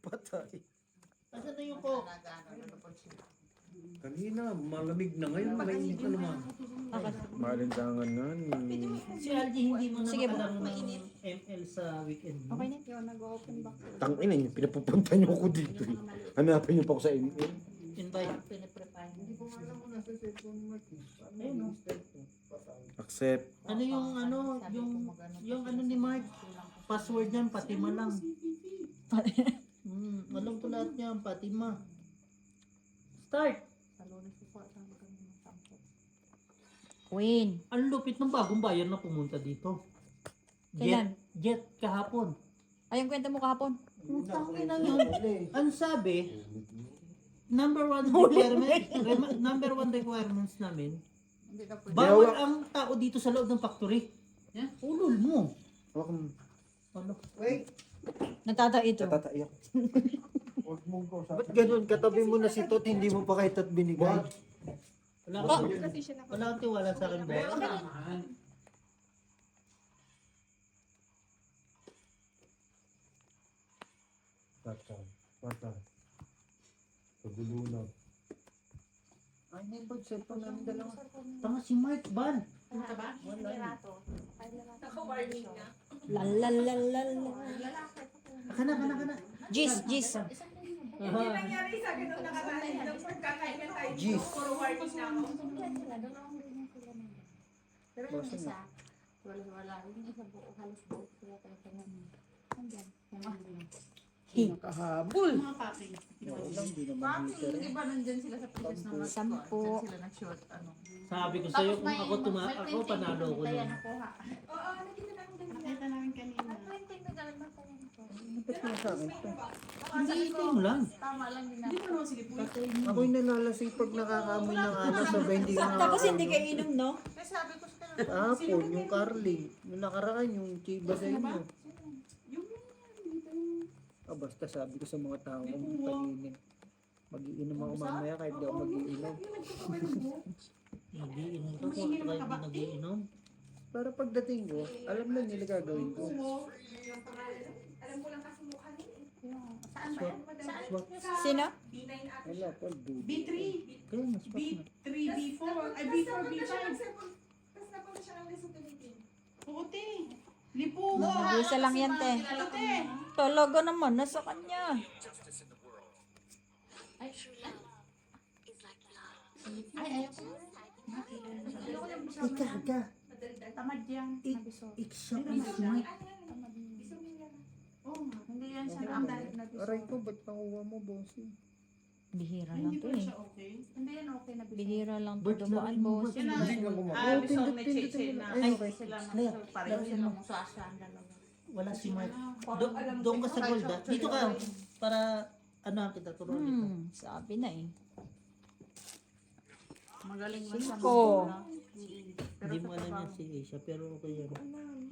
Patay. Asan na yung coke? Kanina, malamig na ngayon. Mainit na naman. Malintangan na ni... Si Algie hindi mo na Sige, makalaro ng ML sa weekend. Okay na. Yung nag-open back. Tangina niyo, pinapupunta niyo ako dito. Hanapin niyo pa ako sa ML. Invite. Piniprepare. Ayun, no? Accept. Ano yung yung ano ni Mark? Password niyan, Fatima lang. Alam ko lahat niyan, Fatima. Start! Sa Lunes po, sabi ko ng 10. Queen. Ang lupit ng bagong bayan na pumunta dito. Kailan? Jet kahapon. Ay, yung kwento mo kahapon. Putang ina yun. Ang sabi, number one requirements namin, Hindi na pwede. bawal ang tao dito sa loob ng factory. Ulol mo. Hawakan mo. Ano? Nagtata ito. Natataiyak. Ba't ganun? Katabi mo na si Tot, hindi mo pa kay Tot binigay. Wala kang tiwala sa akin, boy. Patay. Pagulunod. Ay, may bag cellphone namin dalawa. Tama si Mark Ban. Lalalala. Kana. Jis. Hindi nangyari sa akin nung nakaraan ng pagkakainan tayo. Jeez. Puro warning na ako. Pero yung isa, wala. Yung isa buo, halos buo. Kaya tayo sa namin. Hanggang. Nakahabol. Mga packing. Lang, di naman Bakit heater. hindi ba nandyan sila sa pitas ng mas Sampu. Dyan sila nag-short, ano. Sabi ko sa'yo kung ako ako panalo ko Kaya nun. nakuha. Oo, nakita namin kanina. Nakita namin kanina. Ba't mo sa akin to? Hindi itim lang. Tama lang din Hindi mo naman sige po. Ako'y nalalasing pag nakakamoy ng alas, sabay hindi ka Tapos hindi kayo inom, no? Kasi sabi ko sa kanila, Apple, yung Carling. Yung nakaraan, yung Chiba sa inyo. Basta sabi ko sa mga tao kung pag-iinom. Mag-iinom ako mamaya kahit di ako mag-iinom. Nagiinom ka kung hindi nagiinom. Para pagdating ko, alam na nila gagawin ko. Alam ko lang kasi mukha niya. saan ba yan? Saan? Sino? B9 ata. Wala, Paul, dude. B3. Kaya mas pa na. B3, B4. Ay, B4, B5. Tapos napunta siya ng Luzon, Philippines. Puti. Lipo. Isa lang yan, te. Puti. Talaga naman, nasa kanya. Ay, ayoko. Ayoko yung bisyo. Ika. Tamad yan. Nabisyo. Iksa is my... Oo, hindi yan siya ang dahil nabisyo. Aray ko, ba't nakuha mo, bossing? Bihira Ay, lang hindi to pa eh. siya okay. Hindi yan okay na bisyo. Bihira lang to Bert, dumaan, sabi mo, boss. Yun na. Hindi nga gumawa. Bisong na cheche na. Ay, okay. Sila na Lea, pareho Lea, sila ano? mong sasya ang dalawa. Wala si Mark. Doon ka sa gold ah. Dito ka. Para ano kita turuan dito. Sabi na eh. Magaling mo siya. Cinco. Hindi mo alam yan si Asia pero okay yan.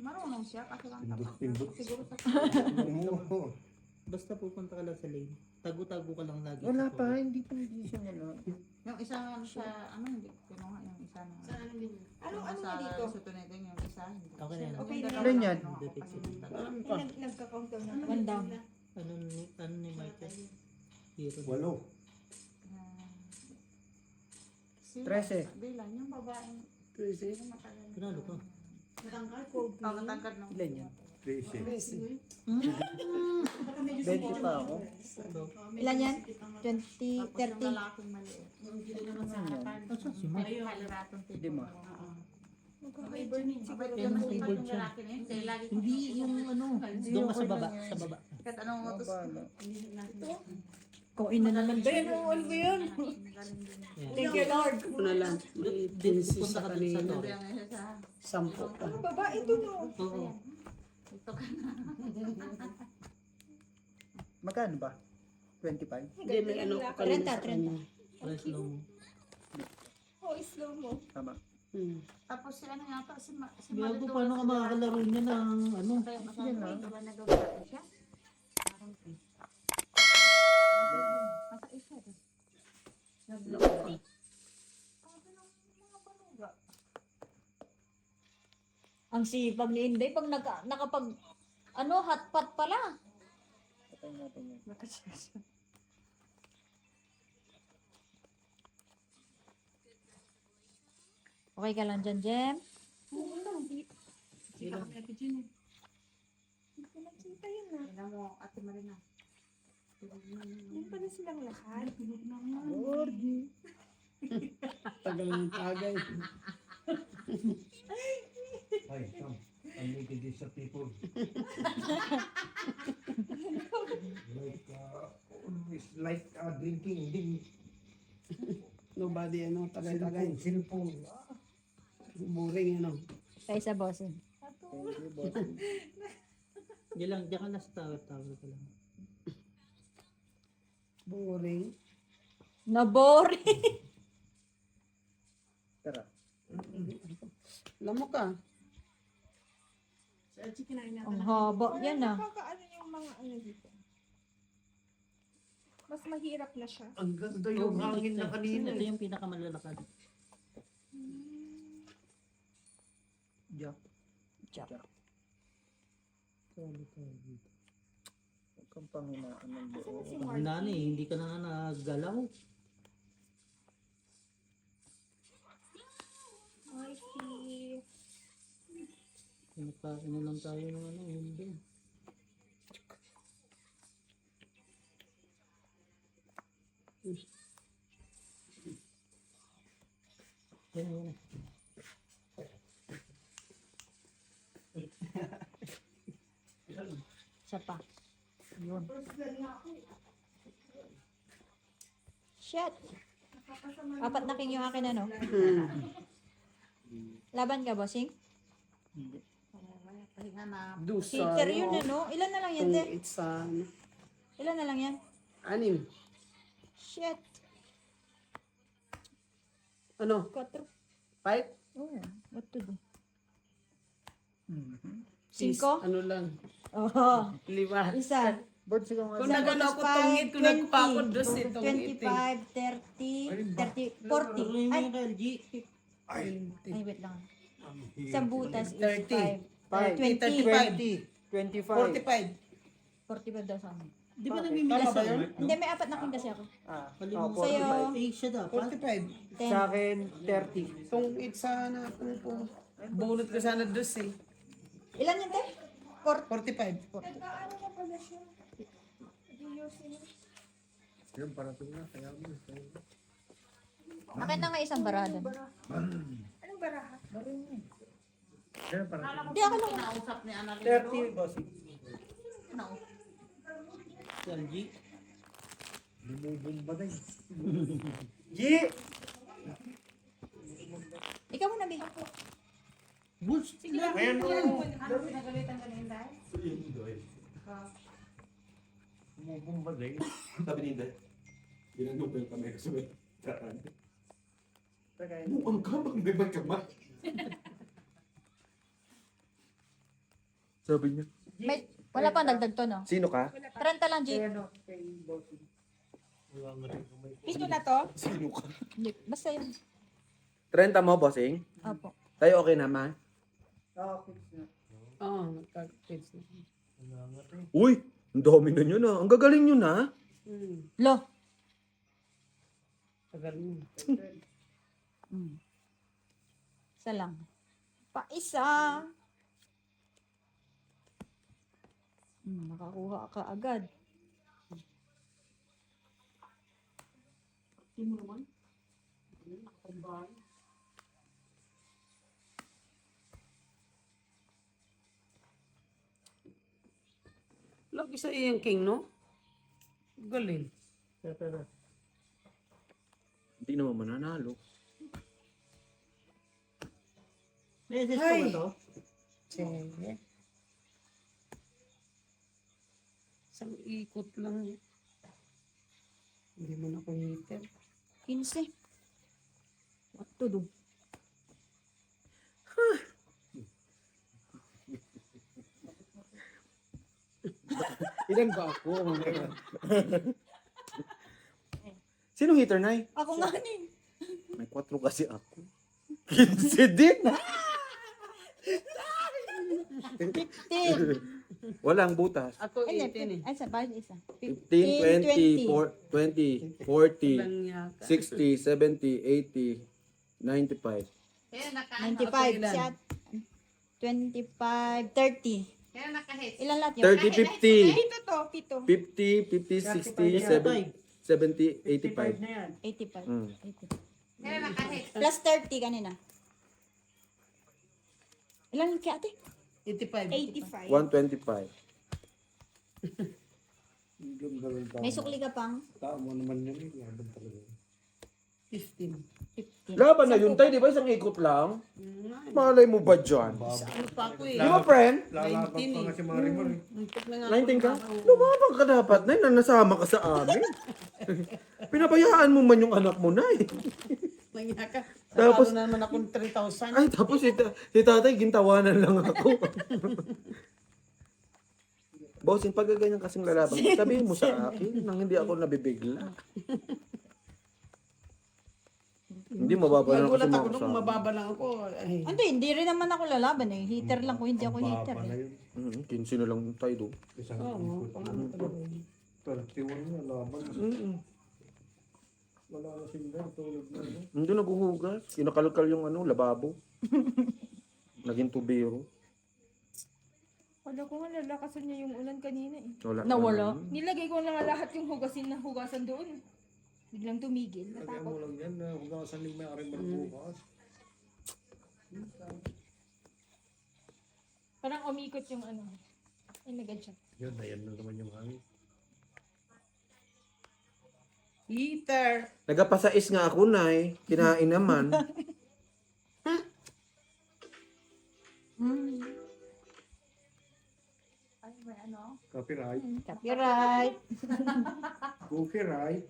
Marunong siya kasi lang tapos. Pindot. Siguro sa Basta pupunta ka lang sa lane. Tago-tago ka lang lagi. Wala sa pa, gold. hindi pa hindi siya ano. yung isa nga siya, ano hindi ko kinuha yung isa na. Saan ano din? Yung Ano sa na dito? Sutuneteng yung isa. Hindi. Okay na yan. Okay Yung na dalawa Ilan yan? kinuha ko kasi yung dalawa. Nagka-countdown na. One down. Ano ni Michael? Hero. Walo. Sila, 13. Bilan, yung babaeng, 13? yung matagal. Panalo ka. Matangkad. Oh, matangkad nung. Ilan yan? 13. 20 pa ako. Ilan yan? 20, Tapos yung 30. lalaking maliit. Yung ginagawa sa harapan. Asan si Mark? Kaliratong tipo. Lima. Okay, burning. Mabait Kaya yung mas keyboard yung siya. lalaki na yun. Kaya lagi ko Hindi yung ano. Doon ka sa baba. Sa baba. kahit anong utos. Mabala. Kung ina naman ba yan? Ano ba yan? Yan. Thank you, Lord. na lang. Punta ka dun sa to. Kaya nga siya sa... Sampo pa. Babae to no. Oo. Ito ka na. Magkano ba? 25? Hindi, may ano ko 30, kanina sa kanya. Price low mo. Oh, slow mo. Tama. Tapos si ano yata, si Gago, paano ka makakalaro niya ng ano? Kaya Sige na. diba nagawa siya? Parang Masa isa rin. Laki. Ang sipag ni Inday pag nakapag ano hotpot pala. Patay natin yun. Okay ka lang dyan, Jem? Sige lang. Nakita yun na. Tignan mo, Ate Marina. Yan pala silang lahat. Gordy. Tagal ng tagay. Ay, Sam. I'm making this of people. Always like drinking. Nobody, tagay-tagay. Cellphone. Boring, Kaya sa bossing. Thank you, boss. Hindi lang, diyan ka na sa tower ka lang. Boring. Naboring. Tara. Lamok ka. Sa Archie, kinain natin. Ang haba yan ah. Nakakaano yung mga ano dito. Mas mahirap na siya. Ang ganda yung hangin na kanina. Ito yung pinakamalalakad. Jack. Jack. Huwag kang panghinaan ng buo. Si Ang nani, hindi ka na naggalaw. Marky. Pinagkain na lang tayo ng hindi. Yan. Isa pa. Yun. Shit. Apat na king yung akin ano? Laban ka, bossing? Pahinga na. Dusa. Cater yun ano? Ilan na lang yan, te? It's an Ilan na lang yan? 6. Shit. Ano? 4. 5? Oh, what to do? Mhm. 5? Ano lang? Oh, 5. isa. Bird, sigaw nga. Kung nagano ako tungit, kung nagpa ako dos itong 25, 30, 30, 40. Ay, LG. ay, wait lang. Sa butas is 30. 5. 20. 25. 45. 45 daw sa amin. Di ba Tama namimili ba sa yun? Hindi, may apat na king kasi ako. Ah, Kalimutan oh, Sa'yo. 45. Eh, siya dapat. 45. 10. Sa akin, 30. Itong it's sana po. Bunot ko sana dos eh. Ilan yan, te? 45. Nagkaano na pala siya. Ayusin. Yung parating na. Kaya mo. Akin na nga isang barada. Anong baraha? Kaya parating. Hindi, ako lang. Kinausap ni Annalyn. 30, boss. LG. Bumubumba na yun. G! Ikaw muna, Big. Bulls. Ayan mo. Ano pinagalitan ka ni Inday? Bumubumba na yun. Sabi ni Inday, ginanong ko yung kamay ko sa may daan. Tagay. Mukhang ka, bang may magkamay. Sabi niya, May, wala pang dagdag to, no? sino ka? 30 lang, G. Ano, kay bossing. Wala nga rin kamay. Ito na to? Sino ka? Hindi, basta yun. 30 mo, bossing? Opo. Tayo okay naman? Ah, fix na. Oo, nagka-kids na. Wala nga rin. Uy, ang dami na nyo na. Ang gagaling nyo na. Lo. Tagal mo. Isa lang. Pa isa. Nakakuha ka agad. Lagi sa iyang king, no? Galing. Pero, Hindi naman mananalo. may SS pa ba to? Sige. Isang ikot lang. Hindi mo na hitter. 15. What to do? Ilan ba ako? Sinong hitter, Nay? Ako nga din. May 4 kasi ako. 15 din. 15. Walang butas. Ako Ay, 18 eh. ay, sa bakit isa? 15, 20, 20, 40, Walang yaka. 60, 70, 80, 95. Kaya 95, ilan? siya. 25, 30. Kaya nakahit. Ilan lahat yun? 30, 50. Pito to, pito. 50, 50, 60, 70, 85. na yan. 85. Mm. 85. Kaya nakahit. Plus 30 kanina. Ilan kaya ate? 85. 85. 125. Yung gawin tao. May sukli ka pang? Tao mo naman yun. Laban talaga. 15. 15. Laban na yun, tayo. Di ba isang ikot lang? Malay mo ba dyan? Ano pa ako eh. Di ba, friend? 19 eh. Si Muntik na nga 19 ka? ako. Lumabang ka dapat na yun. Nasama ka sa amin. Pinabayaan mo man yung anak mo na eh. Nangyaka. Tapos- Tapos na naman akong 3,000. Ay, tapos si tatay, gintawanan lang ako. Bossing, pag ganyan kasing lalabang, sabihin mo sa akin nang hindi ako nabibigla. Hindi mababa lang kasi Nagulat ako mga nung kasama. mababa lang ako. Ay. Hindi rin naman ako lalaban eh. Heater lang ko, hindi ako heater eh. 15 na lang tayo doon. Oo, paano talaga yun. 31 na laban. Wala na sila, tulog na. Hindi naguhugas. Kinakalkal yung lababo. Naging tubero. Wala ko nga lalakasan niya yung ulan kanina eh. Wala. Nawala. Nilagay ko na nga lahat yung hugasan doon. Biglang tumigil. Kaya mo Natakot. lang yan, na hugasan yung may-ari magbukas. Parang umikot yung ano. Ay, nag-adjust. Yun, ayan na naman yung hangin. Heater. Nagapasais nga ako, Nay. Kinain naman. Ay, may ano? Copyright. Copyright. Copyright.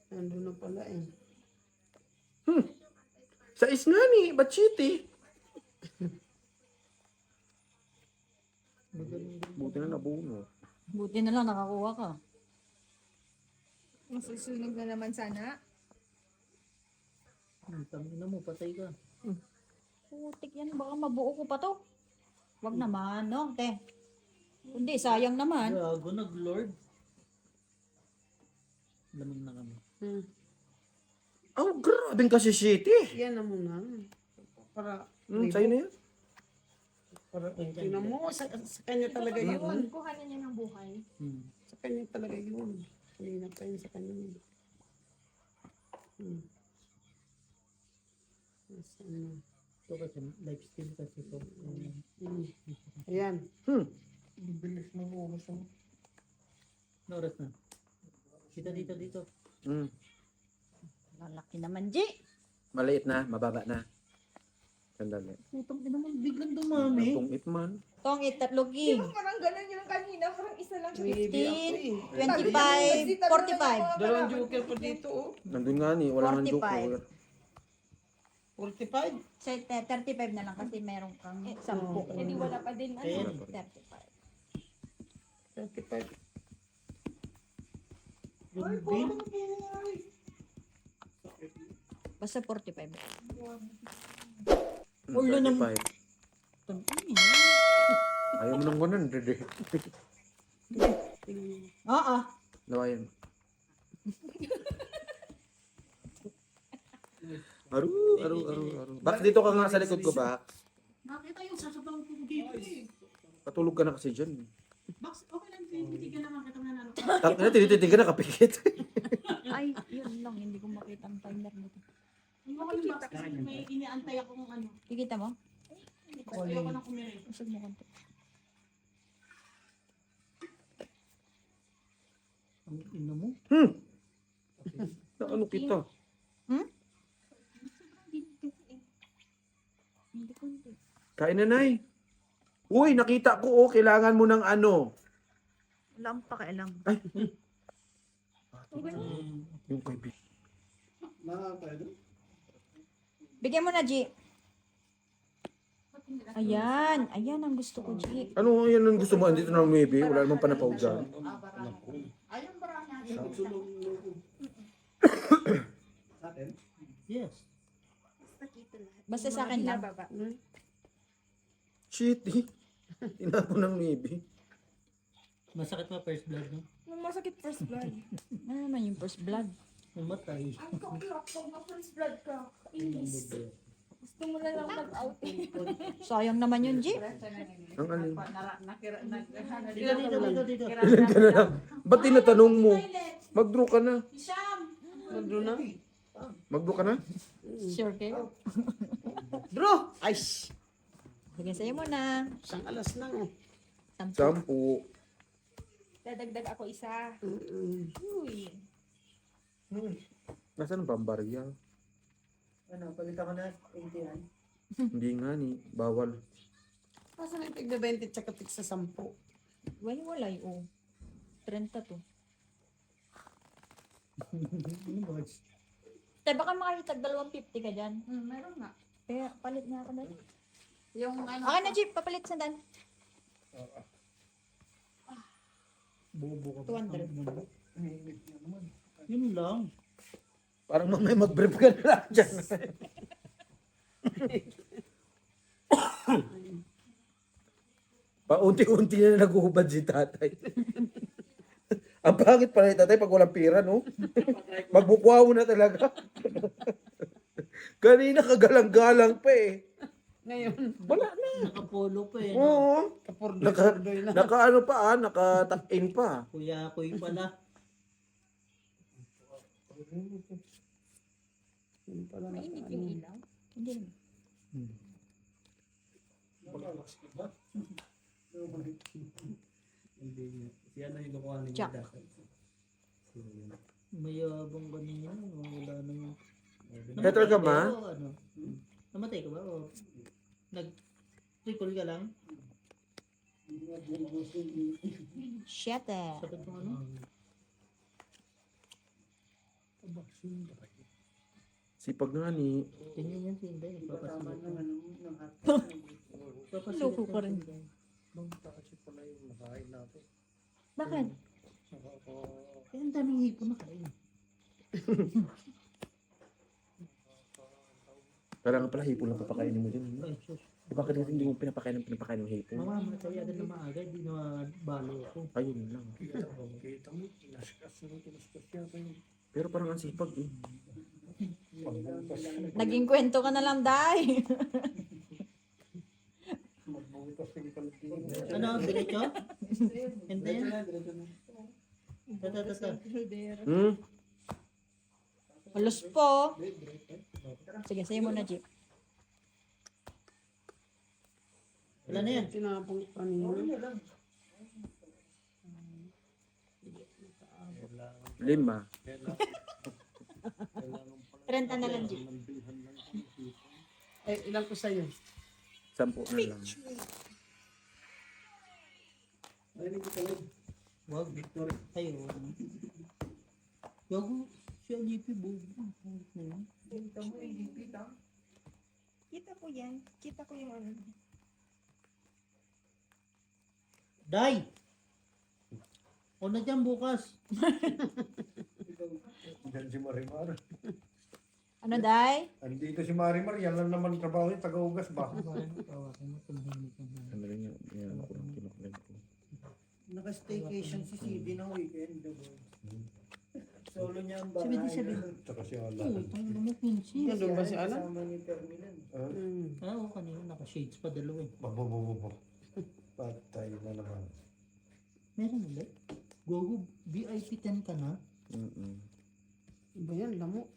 Nandun na pala eh. Sais nga ni, ba't chiti? Buti na nabuno. Buti na lang nakakuha ka. Masusunog na naman sana. Tangina mo, patay ka. Putik yan, baka mabuo ko pa to. Wag naman, no, te. Hindi, sayang naman. Gago, nag-lord. Lamang na kami. Oh, grabing kasi shitty. Yan na muna. Para, Sa'yo na yan. para, tingnan mo, sa kanya talaga yun. Kuha na niya ng buhay. Sa kanya talaga yun. Kanina pa yun sa kanya. Yes, ano. Ito kasi, lifestyle kasi ito. Ayan. Bilis na bukas mo. Ano oras na? Dito. Lalaki naman, G. Maliit na, mababa na. Sandali. Putang ina mo, biglang dumami. Itong itman. Tong itatlo, King. Parang ganun yung kanina. Parang isa lang siya. Maybe ako eh. 25, 45. Dalawang joker pa dito oh. Nandun nga ni, wala nang 45. joker. 45. Sa 35 na lang kasi meron kang 10. Hindi wala pa din. Ano? 35. 35. Basta 45. Ulo ng- 35. Ayaw mo ng 100 eh. Oo. Nawayan. Aru. Bax, dito ka nga sa likod ko, Bax. Nakita yung sasabaw ko dito eh. Patulog ka na kasi dyan. Box, okay lang, titigan naman kita nga naro. Tapos na, tinitigan na kapikit. Ay, yun lang. Hindi ko makita ang timer nito. Okay yung box kasi may iniantay akong ano. Kikita mo? Ayoko nang kumiri. Usog mo konti. Ang ino mo? Ano kita? Hindi konti. Kain na, Nay. Uy, nakita ko, oh, kailangan mo ng ano. Wala akong pakialam. Ay. Yung kaibigan. Bigyan mo na, G. Ayan. Ayan ang gusto ko, G. Ano yan ang gusto mo? Andito na maybe. Wala namang panapaw dyan. Yes. Basta sa akin lang. Baba. Shit eh. Tinapon ng Navy. Masakit pa first blood, no? Nung masakit first blood. Ano naman yung first blood? Umatay. Ang kaklak pag na first blood ka. Inis. Gusto mo na lang mag-outing. Sayang naman yun, G. Ang alin. Dito, dito, dito, dito. Ilan ka na lang? Ba't tinatanong mo? Mag-draw ka na. Magdo na. Mag-draw ka na? Sure kayo? Bro! Ay! shh. Sige, sa'yo muna. Isang alas na oh. 10. Dadagdag ako isa. Uy. Nasaan ba ang barya? Ano, palitan ko na 80 yan. Hindi nga ni. Bawal. Asa na yung tigna 20 tsaka tig sa 10? Wala oh. 30 to. Tay, baka makakitag 250 ka dyan. Meron nga. Kaya palit na ako na. Yung ano. Okay na, Jeep. Papalit sa dan. Bubo ka 200. Yun lang. Parang mamaya mag-brief ka na lang dyan. Paunti-unti na naguhubad si tatay. Ang pangit pala ni tatay pag walang pira, no? Magbukwaw na talaga. Kanina kagalang-galang pa eh. Ngayon, Wala na. Nakapolo pa eh. Oo. kapurdo-surdoy na. Naka ano pa naka-tuck-in pa. Kuya Kuy pala. Yun pala na. Mainit yung ilaw. Hindi naman. Siya na yung nakuha niya Jack. dapat. Mayabang kanina. Wala na yung... Petrol ka, ma? O ano? Namatay ka ba? O nag-trickle ka lang? Shit eh. Sakit mo ano? Sipag nga ni. Ganyan yan si Inday. Nagpapasilip ka. Loko ka rin. Bakit? Eh, ang daming hipon na kain. Kailangan pala hipon lang papakainin mo dyan. Ay, sus. Bakit kasi hindi mo pinapakain ng hipon? Mamamatay agad na maaga. Di na balo ako. Ayun lang. Kita mo, tinaskas yata yung Pero parang ang sipag eh. pagbukas. Naging kwento ka na lang, Day. Magbukas yung kalpin. Ano? Diretso? Hindi. Tata. Hmm? Halos po. Sige, sa'yo muna, Jeep. Wala na yan. Tinapong kanina. 5. 30 na lang, Jeep. Eh, ilan ko sa'yo? 10 na lang. Wag. Tayo. Gago. Si Alipi, bobo. Kita mo, kita. Kita ko yan. Kita ko yung ano. Day! O na dyan bukas. Diyan si Marimar. Ano, Day? Andito si Marimar, yan lang naman trabaho niya, taga-ugas ba? Ano rin yan ako lang kinaklan ko. Naka-staycation si CD ng weekend. Solo niya ang bahay. 77. Tsaka si Ala. Oo, tayo mo pinsi. Nandun ba si Alan? Kasama ni Terminan. Ah, oo, kanina naka-shades pa dalawa eh. Bababababa. Patay na naman. Meron ulit? Gogo, VIP 10 ka na? Iba yan, lamo.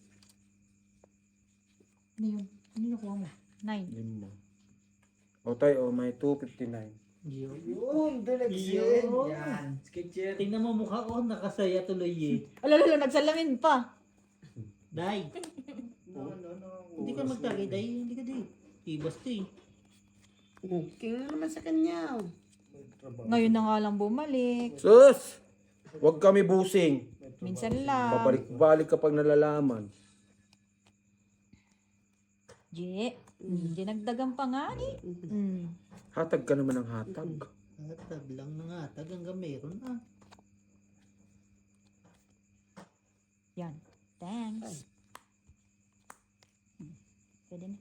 Ano yun? Ano yung nakuha mo? 9. 5. O tayo, may 259. Yo. Yun, direction. Yan. Sketcher. Tingnan mo mukha ko, nakasaya tuloy eh. Alala, nagsalamin pa. Day, No. hindi ka magtagay, Day. Hindi ka, Day. Ibas to eh. King na naman sa kanya. Ngayon na nga lang bumalik. Sus! Huwag kami busing. Minsan lang. Babalik-balik kapag nalalaman. G. Dinagdagan pa nga ni. Hatag ka naman ng hatag. Hatag lang ng hatag hanggang meron ah. Yan. Thanks. Pwede na.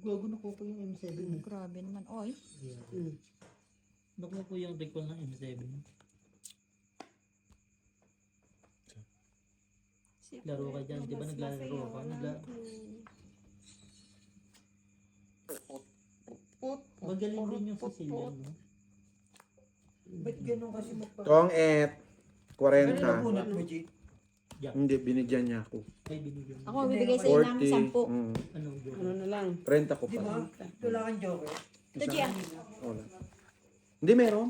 Gago na ko yung M7 mo. Grabe naman. Oy. Yeah. Nakuha ko yung recall ng M7. Laro ka dyan, di ba naglalaro ako? Magaling din yung Sicilian, no? Ba't ganun kasi Tong et. Ano 40. nabunot mo, G? Hindi, binigyan niya ako. Ay, binigyan mo. Ako bibigay sa iyo ng 40. 10. Ano, joke? Ano na lang. 30 ko Di pa. ba? Wala kang joke. Ito, Gia. Wala. Hindi meron.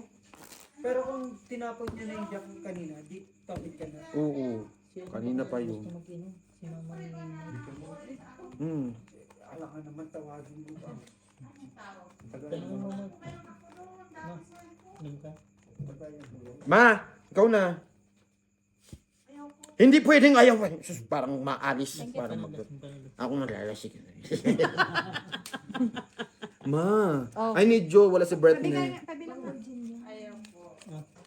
Pero kung tinapon niya na yung jack kanina, di tapit ka na. Oo. Kanina pa yun. Gusto mag-inom. Si mama ni... Hmm. Alam ka naman tawagin mo ba? Tanong mo mama. Ma, inom ka? Ma, ikaw na. Hindi pwedeng ayaw. Sus, parang maalis. Parang mag... Ako maglalasik. Ma, Oh. I need Joe. Wala si Britney. Pabilang mo, Ginya. Ayaw po.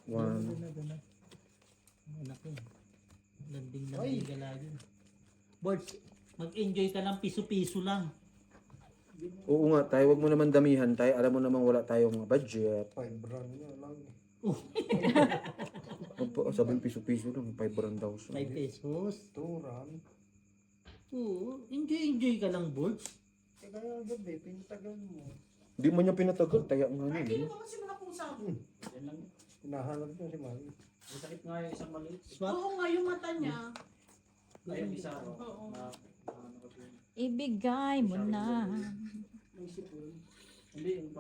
One. Anak ko. Landing ka lagi. Boards, mag-enjoy ka lang, piso-piso lang. Oo nga, tayo. Huwag mo naman damihan tayo. Alam mo naman wala tayong budget. 5 brand na lang. Opo, sabihin piso-piso lang. 5 brand daw 5 siya. pesos. 2 rand. Oo, enjoy ka lang, boards. Eh kaya gabi, pinatagal mo. Hindi mo niya pinatagal. Taya nga Ay, nun. hindi ko kasi mga pusa. Hinahanap niya si Mami. Masakit nga yung isang maliit. Swap. Oo nga, yung mata niya. Ayun, isa. Oo. Ibigay mo na.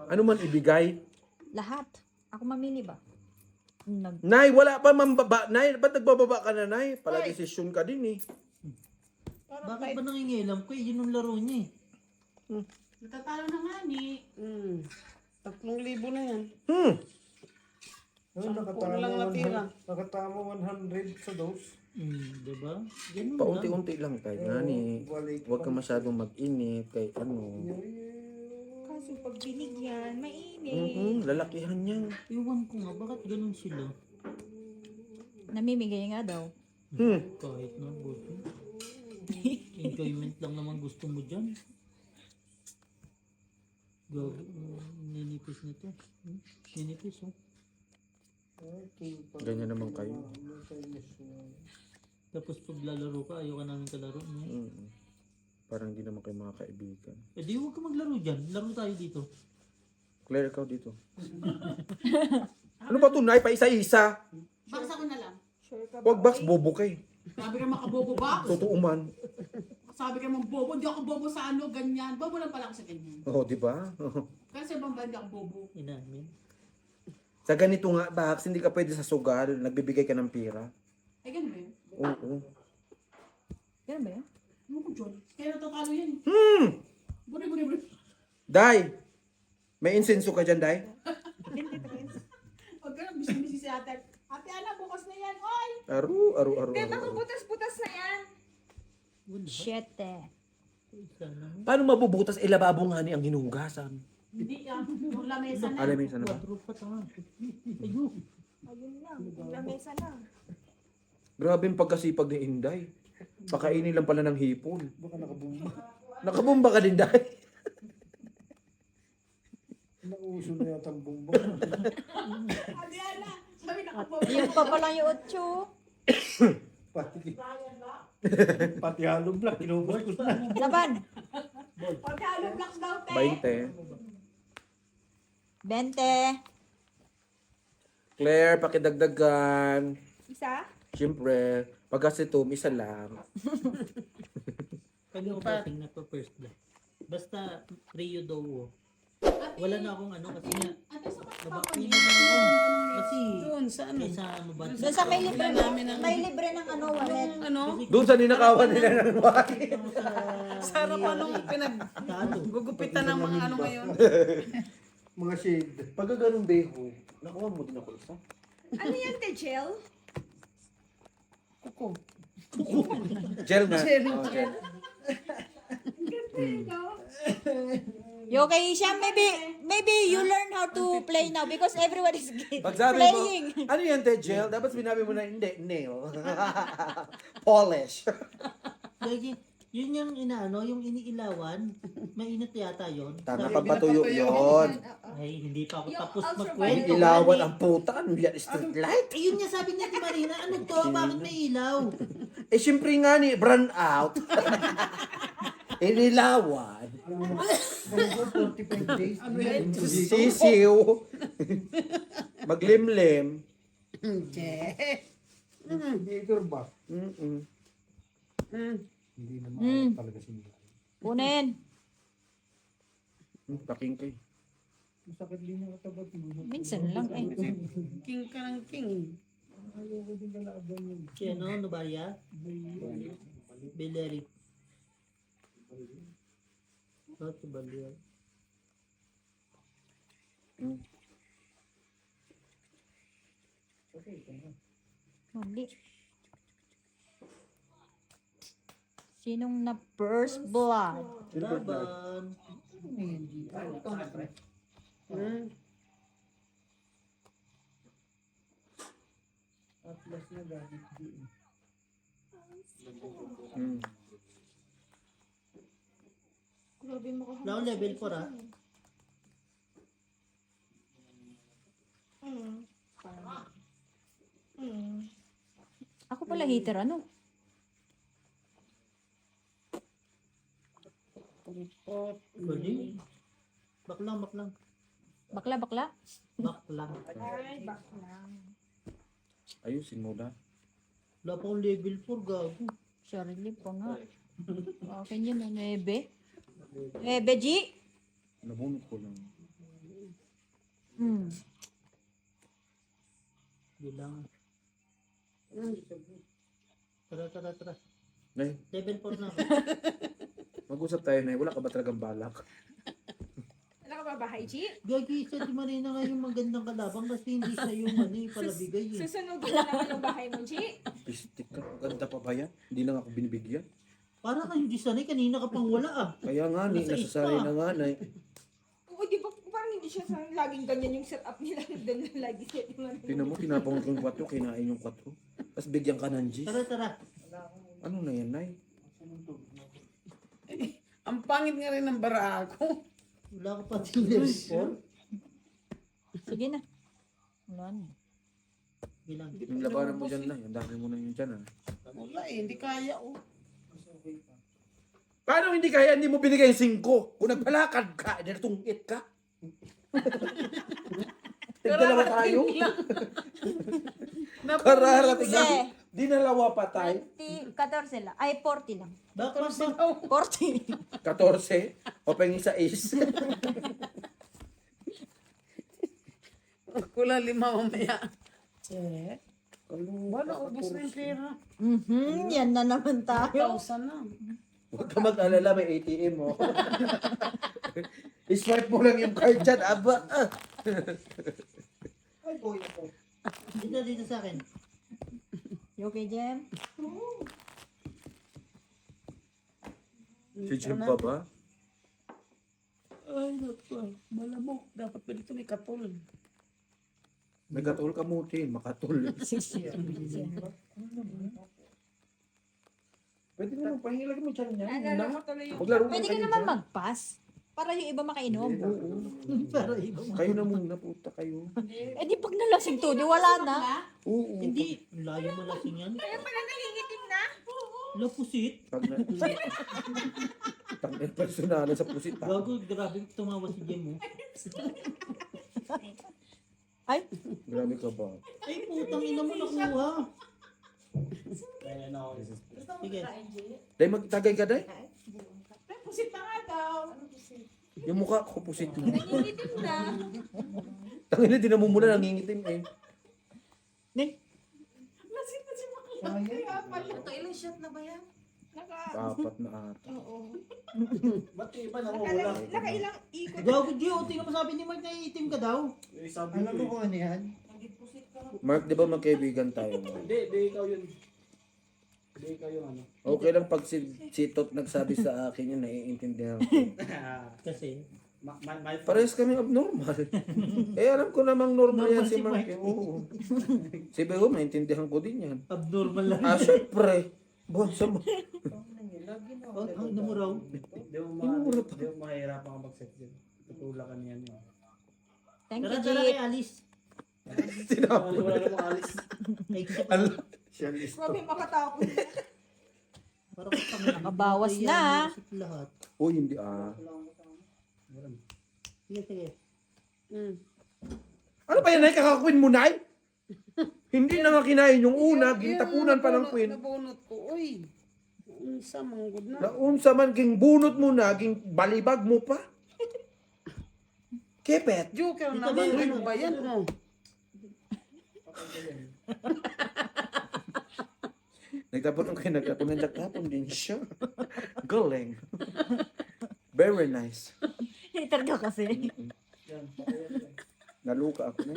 Ano man ibigay? Lahat. Ako mamili ba? Nay, wala pa mambaba. Nay, ba't nagbababa ka na, Nay? Pala desisyon ka din eh. Bakit ba nangingilam ko? Yun ang laro niya eh. Natatalo na nga ni. 3,000 na yan. Ano, Sampung lang natira. nakatama 100 sa dose. Diba? Ganun lang. Paunti-unti lang tayo. Nani, Balik huwag ka masyadong mag-init. Kay ano. Kaso pag binigyan, mainit. Lalakihan niya. Iwan ko nga, bakit ganun sila? Namimigay nga daw. Kahit na, bote. Enjoyment lang naman gusto mo dyan. Gago, ninipis nito. Ninipis, oh. Ganyan naman kayo. Tapos pag lalaro ka, ayaw ka namin kalaro. Parang hindi naman kayo mga kaibigan. Eh di huwag ka maglaro dyan. Laro tayo dito. Claire, ikaw dito. Ano ba ito, Nay? Pa isa-isa. Baksa ko na lang. Huwag box, bobo kay. Sabi ka makabobo ba? Totoo man. Sabi ka mong bobo. Hindi ako bobo sa ano, ganyan. Bobo lang pala ako sa ganyan. Oo, di ba? Kasi ibang banda ako bobo. Inamin. Sa ganito nga, box, hindi ka pwede sa sugal. Nagbibigay ka ng pira. Ay, ganun ba yun? Oo. Ganun ba yun? Ano ko, John? Kaya natatalo yan. Buri. Day! May insenso ka dyan, Day? Huwag ka lang, busy si ate. Ate Ana, bukas na yan. Oy! Aru. butas-butas na yan. Shete. Sana mo. Paano mabubutas? Ilababo nga ni ang hinugasan. Hindi yan. Yung lamesa na. Alam mo yung ba? Quadro pa tanga. Ayun. Ayun lang. Yung lamesa na. Grabe yung pagkasipag ni Inday. Pakainin lang pala ng hipon. Baka nakabumba. Nakabumba ka din, Day. Nauso na yata ang bumba. Ate Ana, sabi nakabobo. Yun pa pala yung 8. Pati halong black, inubos ko na. Laban. Pagkalo blocks daw, te. 20. 20. Claire, pakidagdagan. Isa? Siyempre, pagkasitom, isa lang. Pag yung batting na pa first blood. Basta Rio daw. Oh. Wala na akong ano kasi nga. Ate, sa Nabakay na ako. Kasi Doon, sa ano? kaysa ano ba? Doon sa may libre ng ano, wallet. Ano? Doon sa ninakawan nila ng bahay. Sa harapan nung pinaggugupitan ng mga ano ngayon. Mga shade. Pagka ganun, Beho, nakuha mo din ako isa. Ano yan, te, Chel? Kuko. Gel na. Gel. You okay, Isham? Maybe you learn how to play now because everyone is Pag sabi mo, playing. ano yan, te, gel? Dapat sinabi mo na, hindi, nail. Polish. Lagi, Yun yung inaano, yung iniilawan. Mainit yata yun. Tama, Sabi- pagpatuyo yun. Ay, hindi pa ako Yung tapos ultraviolet. magkwento. Ilawan ang puta. Ano yan? Street light? Eh, yun nga sabi niya, Ate Marina, ano to? Bakit may ilaw? Eh, siyempre nga ni, brand out. Inilawan. 45 days. Ano yan? Sisiw. Maglimlim. Che. Theater ba? Mm-mm. Hindi naman Hmm. talaga sinila. Kunin. Pakingkay. Masakit din ang katabat mo. Minsan lang eh. King ka ng king. Ayoko din kalaban yun. Si ano, Nubaria? Beleri. Bakit si Balia? Mali. Sinong na first blood? Laban. Atlas na gamit din. Mm. Grabe mo Wala akong level 4 ah. Ako pala hater, ano? Pwede. Baklang, baklang. Bakla, bakla? Baklang. Ay, back lang. Ayusin mo na. Wala pa akong level 4, gago. Sarili pa nga. Okay yun, 9. 9, G? Nabunot ko lang. Hmm. Bilang. Tara, tara, tara. Nay, Level 4 na ako. mag-usap tayo na. Wala ka ba talagang balak? Ano ka ba bahay, Chi? Gagi, si Ate Marina nga yung magandang kalaban kasi hindi siya yung ano eh, palabigay eh. Susunod na naman yung bahay mo, Chi. Pistik ka. Ganda pa ba yan? Hindi lang ako binibigyan. Parang ka hindi sanay, kanina ka pang wala ah. Kaya nga, ni, Nasa nasasanay ispa. na nga na. Oo, di ba parang hindi siya sa laging ganyan yung setup nila. Doon na lagi siya. Tinan mo, tinapang ko yung 4, kinain yung 4. Tapos bigyan ka ng G's. Tara, tara. Ano na yan, Nay? Ang pangit nga rin ng bara ako. Wala ka pa din level 4. Sige na. Wala na. Bilang. Yung labanan mo dyan, Nay. Ang dami mo na yun dyan, ah. Wala eh, hindi kaya oh. Paano hindi kaya hindi mo binigay yung 5? Kung nagpalakad ka, tungit ka. Tigdalawa tayo. Kararating Kasi, lang. Dinalawa pa tayo. 14 lang. Ay, 40 lang. Bakit 40. 14. O pengin sa ace. Kulang 5 mamaya. Che. Wala, ubos na yung pera. Yan na naman tayo. 1,000 na. Huwag ka mag-alala, may ATM mo. I-swipe mo lang yung card dyan. Aba. Dito, dito sa akin. You okay, Jem? Si Jim pa ba? Ay, naku. Malamok. Dapat pwede ito may katol. May katul kamutin, makatul. Pwede naman, pahingilagay mo dyan niya. Naalala ko tuloy yung Maglaro Pwede ka kayo naman dyan. mag-pass. Para yung iba makainom. Para iba mo. Kayo na muna, puta kayo. Eh di pag nalasing to, di wala na. Oo. Hindi. Layo malasing yan. Kaya pala nangingitim na. Wala pusit. Pag na... Tangin personalan sa pusit. ha? Gago, grabe tumawa si Jem mo. Ay, Grabe ka ba? Ay, putang ina mo nakuha. Sige. Dahil magtagay ka, Day. Pusit na nga daw. Yung mukha ko, pusit mo. Nangingitim na. Tangin na, di na mo muna nangingitim eh. Lasing na si Makla. Kaya pala. Ito, ilang shot na ba yan? Apat na ata. Oo. Ba't yung iba nawawala? Nakailang ikot. Gago, Gio. Tingnan mo sabi ni Mark na itim ka daw. Eh, sabi Alam ko mo kung ano yan? Mark, di ba magkaibigan tayo? Hindi ikaw yun. Hindi ikaw yung ano. Okay lang pag si Tot nagsabi sa akin yun, naiintindihan ko. Kasi, My Parehas kami abnormal. Eh, alam ko namang normal yan Normal si si Mark. Mark. Oo. Si Bego, maintindihan ko din yan. abnormal lang. Ah, syempre. Ba, sa Oh, ano mo raw? Di mo mahirapan ka mag-set dyan. Tutulak ka niyan yun. Thank Tara, you, tara kay Jit. Alice. Sinabi. Wala namang alis. Ay, isa pa. Siya listo. Grabe makatapon. Parang kami Nakabawas na. Lahat. Uy, hindi Sige, sige. Ano pa yan, Nay? Kakakwin mo, Nay? Hindi na nga kinain yung una, gintapunan pa ng queen. Nabunot ko, uy. Unsa, manggod na. Naunsa man, ging bunot mo na, ging balibag mo pa. Kepet. Joker Dito naman, ba yun? ano ba yan? Oh. Nagtapon ng nagtapon din siya. Galing. Very nice. Hater ka kasi. Naluka ako na.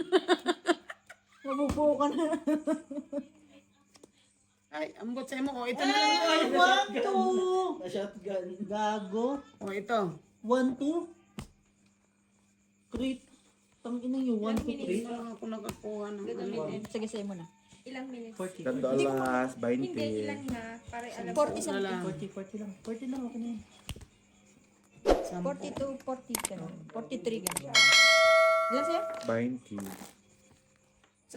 Mabubuo ka na. Ay, ambot sa'yo mo. Oh, ito na lang. Ay, 1, 2. Na-shotgun. Gago. Oh, ito. 1, 2. 3. Tangina yung 1, 2, 3. Hindi lang ako nakakuha ng ano. Sige, sa'yo mo na. Ilang minutes? 40. $10, Hindi, ilan 20. na. Para alam 40 na something. lang. 40 lang. 40 lang, okay na yun. 42, 40 ka na. 43 ka na. Ilan sa'yo? 20.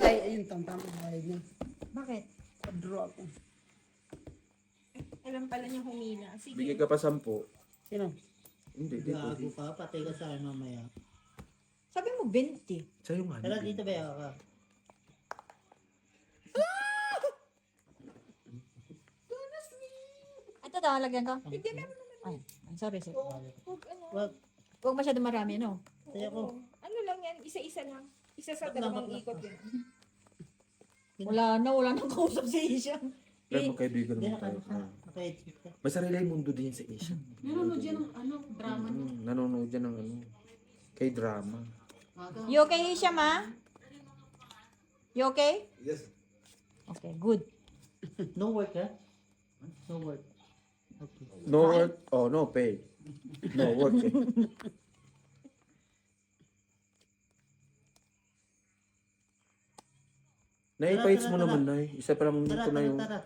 Ay, ayun, tama bayad niya. Bakit? Draw ako. Alam pala niya humina. Sige. Bigay ka pa 10. Sino? Hindi, dito. Gago ka. Patay ka sa akin mamaya. Sabi mo 20. Sa'yo nga. Tara, hindi. dito ba ka? Ito talagyan ka? Ay, sorry. Huwag ano. Wag. Huwag masyado marami, no? Tayo ko. Ano lang yan, isa-isa lang. Isa sa dalawang ikot yun. Wala nang kausap si Isha. Pero magkaibigan Hindi, naman tayo. naka-headset ka. May sarili mundo din sa Asia. Nanonood yan ng ano, drama niya. Nanonood yan ng ano. Kay drama. You okay, Isha, ma? You okay? Yes. Okay, good. No work, ha? No work. Okay. No work. Oh, no pay. No work. Eh. Naipaits mo Tara, naman, Nay. Isa pa lang Tara, ito na tara, yung... tara.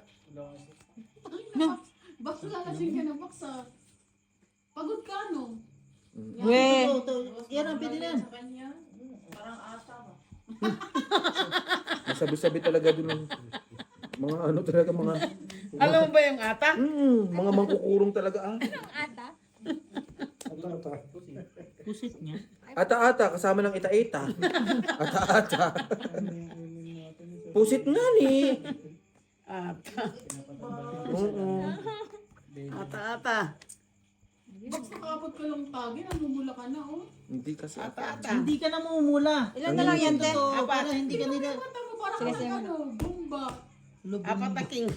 Bakit lalasing ka na baksa? Pagod ka, no? We. Yan ang pili yan. Masabi-sabi talaga dun ng... Mga ano talaga, mga... Alam mo ba yung ata? mga mangkukurong talaga, ah. Ata? Pusit niya. Ata-ata, kasama ng ita-ita. Ata-ata. Pusit nga ni. Ata. Oo. Ata-ata. Bakit nakapot ka lang tagi, namumula ka na, oh. Hindi kasi Ata-ata. Hindi ka na mumula. Ilan na lang yan, te? Totoo, para hindi ka nila Kanta mo parang Sige, kasi sige. ano, bumba. lubog. Apat na king.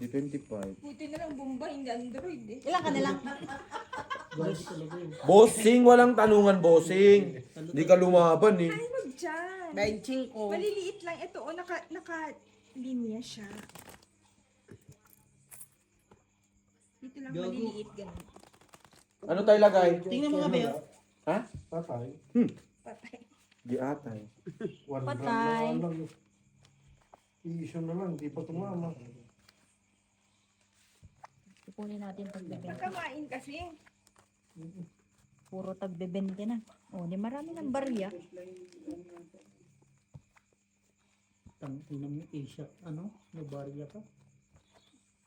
Di 25. Buti na lang Bomba, hindi Android eh. Ilan ka nila? Gago talaga yun. Bossing, walang tanungan, bossing. Hindi ka lumaban eh. Ay, wag dyan. Benching ko. Maliliit lang ito. O, naka-linya siya. Dito lang Gago. maliliit ganun. Ano tayo lagay? Tingnan mo nga ba yun? Ha? Patay. Patay. Di atay. One Patay. gram na lang. I-issue na lang, di pa tumama. Ipunin natin tagbebente. Kamain kasi. Puro tagbebente na. O, di marami ng barya. Tingnan mo, Asia. Ano? Nabarya ka?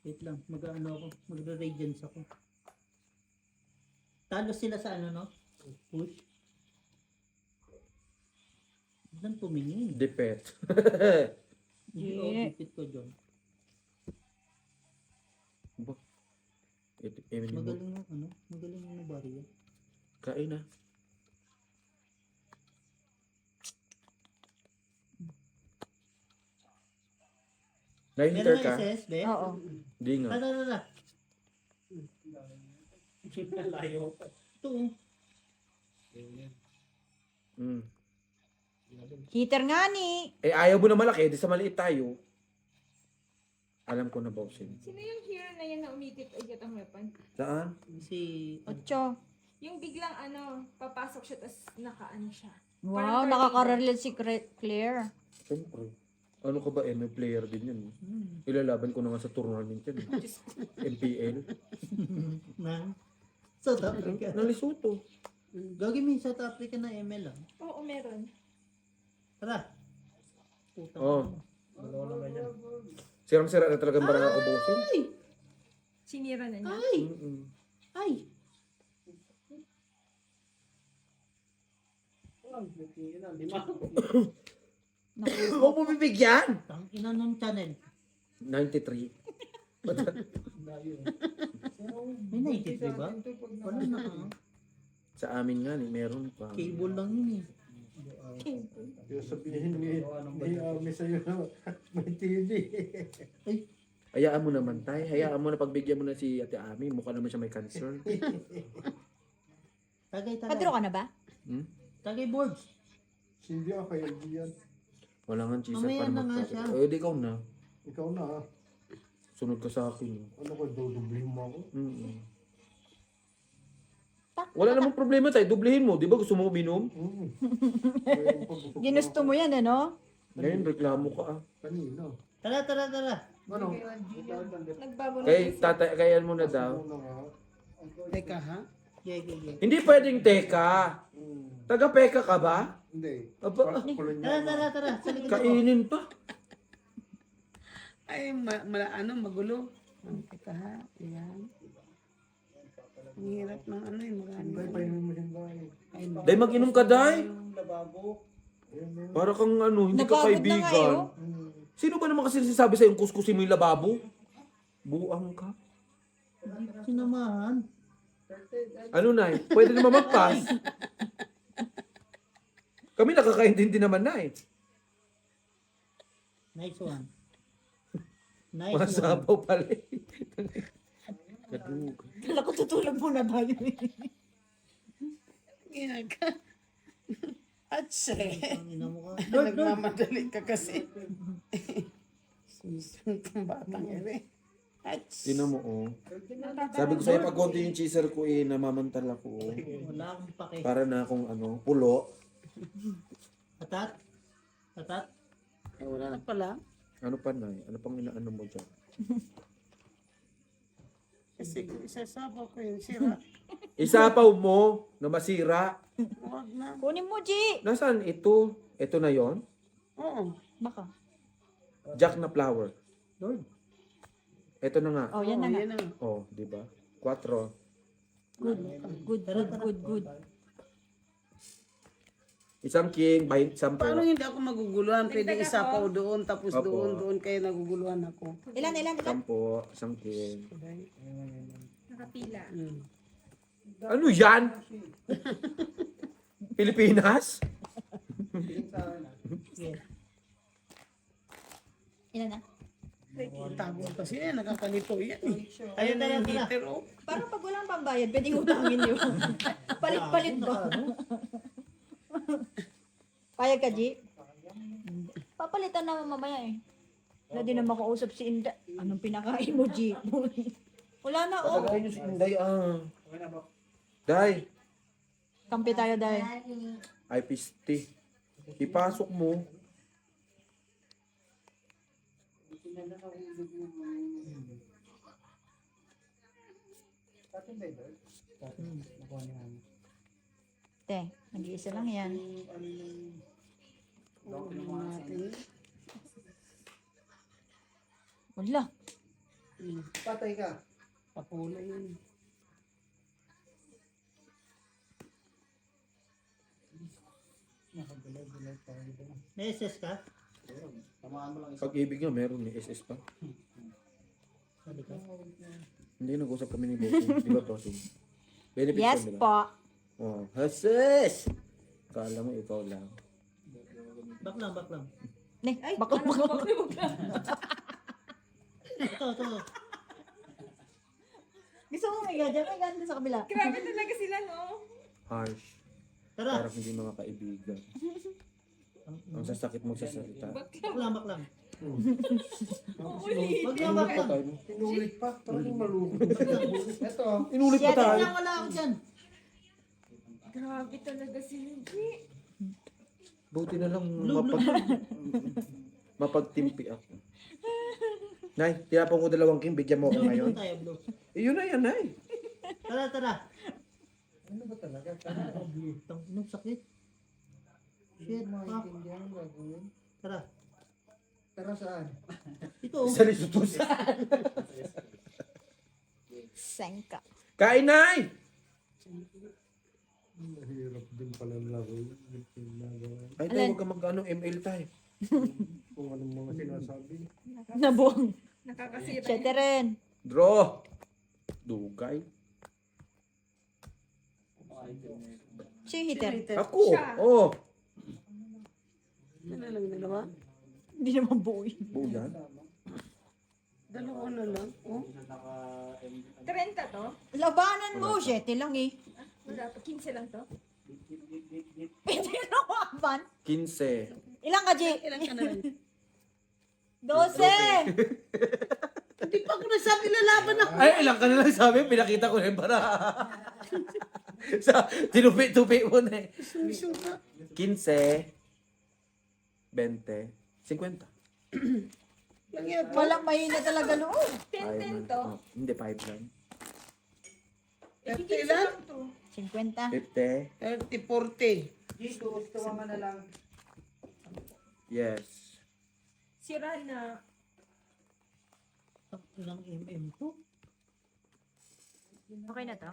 Wait lang, mag-ano ako. Magre-radiance ako. Talo sila sa ano, no? Push. Doon tumingin. Depet. Hindi ako Yeah. bipit ko dyan. Magaling yung ano? Magaling yung nabarya. Kain na. Meron Na-heater na ka? SS, be? Oo. Di nga. Tara. Layo pa. Ito, oh. Mm. Heater nga ni. Eh, ayaw mo na malaki. Di sa maliit tayo. Alam ko na, bossing. Sino yung hero na yan na umitip agad ang weapon? Saan? Si... 8. Yung biglang papasok siya tapos nakaano siya. Wow, Parang nakaka-relate si Claire. Siyempre. Ano ka ba, may player din yan. Ilalaban ko na nga sa tournament yan. MPL. Na South Africa. Na Lesotho. Gagawin mo yung South Africa na ML ah. Oo, meron. Tara. Puta Oh. mo. Sirang-sira na talagang barang ubusin. Sinira na niya. Ay! Mm-mm. Ay! Huwag mo bibigyan! Tang ina nung channel. 93. May 93 ba? Wala na ah. Sa amin nga ni meron pa. Cable lang yun eh. Yung sabihin ni Army sa'yo na may TV. Hayaan mo naman, tay. Hayaan mo na pagbigyan mo na si Ate Ami. Mukha naman siya may cancer. Tagay Padro ka na ba? Hmm? Tagay boards. Hindi ako kay LG yan. Wala nga cheeser Mamaya pa na naman. nga siya. Di ikaw na. Ikaw na ha. Sunod ka sa akin. Ano ko, dudublihin mo ako? Mm-mm. Wala namang problema tayo. Dublehin mo. Di ba gusto mo uminom? Ginusto mo yan, ano? Ngayon, reklamo ka ah. Kanina. Tara. Ano? Nagbago na. Kay tatay, kayan mo na daw. Ano nga? Teka ha? Yeah. Hindi pwedeng teka. Taga-peka ka ba? Hindi. Aba, Kulan niya. Tara. Sa likod ako. kainin pa. Ay, magulo. Teka ha? Ayan. Ang hirap ng ano eh, Hindi, magano. painumin mo siyang dahil. Ay, Day, mag-inom ka, Day. Lababo. Para kang ano, hindi ka Napagod na nga, kaibigan. Sino ba naman kasi sinasabi sa'yo kuskusin mo yung lababo? Buang ka. Sinamahan. Ano na eh? Pwede naman mag-pass. Kami nakakaintindi naman na eh. Nice one. Nice one. Masabaw pala eh. Kadug. Kala ko tutulog mo na tayo eh. Ginaka. Atse. Ang ina mo ka. Nagmamadali ka kasi. Susunod ang batang ere. Atse. Tinan mo oh. Sabi ko sa'yo pag konti yung cheeser ko eh, namamantal ako oh. Wala akong pake. Para na akong ano, pulo. Atat? Ay, wala na pala. Ano pa na Ano pang inaano mo dyan? Kasi kung isasabaw ko yung sira. Isapaw mo na masira. Huwag na. Kunin mo, G! Nasaan ito? Ito na yon. Oo. Baka. Jack na flower. Lord. Ito na nga. Oh, yan na nga. Yan na. Oh, di ba? 4. Good. Isang king, bahit sampo. Paano hindi ako maguguluhan? Pwede Dagdag isapaw ako. doon, tapos Opo. doon kaya naguguluhan ako. Ilan? Sampo, isang king. Nakapila. Ano yan? Pilipinas? Ilan na? Tago kasi yan, nakakalito yan. Ayun na yung heater, oh. Parang pag walang pambayad, pwedeng utangin yun. Palit-palit ba? Payag ka, G? Papalitan naman mamaya eh. Wala din na makausap si Inda. Anong pinakain mo, G? Wala na, oh. Patagayin nyo si Inday, ah. Day, Kampi tayo, Day. ay piste. Ipasok mo. Te, nag-iisa lang yan. Wala. Patay ka. Papulo yun. May SS ka? Pag-ibig nga, meron ni SS pa. Sabi ka? Hindi, nag-usap kami ni Bossing. Di ba, Bossing? Benefits Yes yun, di ba? po. Oh, SS! Kala mo, ikaw lang. Back lang. Ne, Ay, bakla. Ito. Gusto mo may gadya? May gadya sa kabila. Grabe talaga sila, no? Harsh. Tara. Parang hindi mga kaibigan. Ang sasakit mo sa salita. Back lang. Uli. Wag lang, Inulit pa back lang. tayo. Inulit pa. Parang malungkot. Ito. Inulit pa Shit. tayo. Wala ako dyan. Grabe talaga sila, G. Buti na lang Blue. Mapagtimpi ako. Nay, tinapon ko 2 king, bigyan mo ako ngayon. Tayo, bro. Yun na yan, Nay. Tara, tara. Ano ba talaga? Tanginang sakit. Shit, pak. Maintindihan ang gagawin. Tara. Tara saan? Ito. Sa lisutusan. Sengka. Kain, Nay! Mahirap din pala laro yun. Yung ginagawa. Ay, tayo, huwag ka mag-ano, ML tayo. Kung anong mga sinasabi. Nabuang. Nakakasira. Siya rin. Draw! Dugay. Siya yung hitter. Ako! Oh! Ano lang, dalawa? Hindi naman buo yun. Buo yan. Dalawa na lang. Oh. 30 to? Labanan mo, 7 lang eh. Wala pa, 15 lang to? Pwede naman. 15. Ilang ka, G? Ilan ka na lang? 12! Hindi pa ako nasabi lalaban ako. Ay, ilang ka na lang sabi, pinakita ko na yung para. Sa, tinupi-tupi mo na eh. 15, 20, 50. Walang mahina talaga loob. 10 to? Oh, hindi, 5 lang. 30 ilan? 50. 50. 30, 40. Dito, tuwangan na lang. Yes. Sira na. Ilang MM to? Okay na to?